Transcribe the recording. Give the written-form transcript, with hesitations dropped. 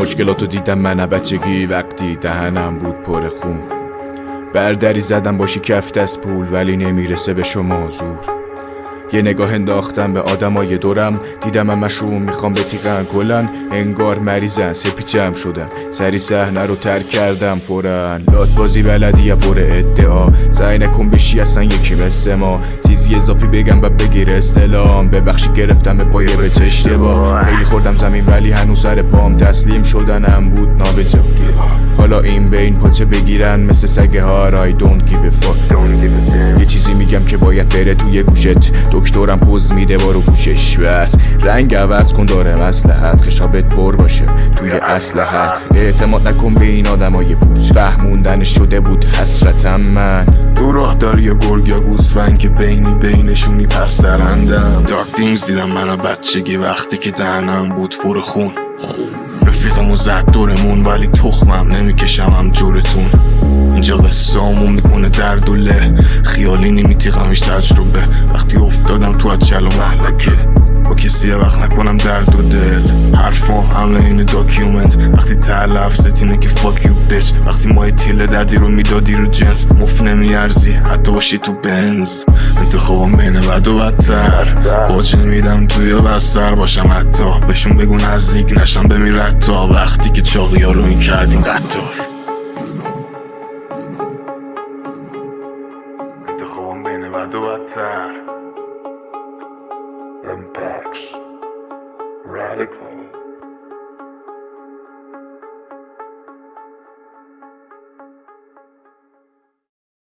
مشکلاتو دیدم من بچگی وقتی دهنم بود پر خون. بردری زدم باشی کفت از پول ولی نمیرسه به شما زور. یه نگاه انداختم به آدمای دورم، دیدم همشون میخوام بتیغن گلن، انگار مریضن سپیچم شدن. سری صحنه رو ترک کردم فورا، لات بازی بلدی یا پر ادعا، سعی نکن بشی اصلا یکی مثل ما. چیزی اضافی بگم و بگیر استلام، ببخشی گرفتم به پایه به اشتباه. خیلی خوردم زمین ولی هنوز سر پام، تسلیم شدنم بود نابجا. حالا این به این پاچه بگیرن مثل سگه ها I don't give a fuck. یه چیزی میگم که باید بره توی گوشت، دکترم پوز میده بارو گوشش. بس رنگ عوض کن داره مصلحت، خشابت پر باشه توی اسلحت. اعتماد نکن به این آدمای پوچ، فهموندن شده بود حسرتم من. دو راه داری یا گرگ یا گوسفند که بینشونی پس درندم. دارک دیمز دیدم من بچگی وقتی که دهنم بود پر خون. رفیقمو زد دورمون ولی تخمم نمیکشم هم جورتون. اینجا قصه همون میکنه درد و له، خیالی نمیتیغمش تجربه. وقتی افتادم تو اجل و محلکه با کسی وقت نکنم درد و دل. حرفا حمله این داکیومنت، وقتی تلف ستینه که فاک یو بیچ. وقتی مای تیله دادی رو میدادی رو جنس، مف نمیارزی حتی باشی تو بنز. انتخابم بین بد و بدتر، باجه میدم توی بستر باشم حتی. بهشون بگو نزدیک نشم بمیرد تا وقتی که چاقی ها رو این کردیم قطار. انتخابم بین بد و بدتر. Impacts Radical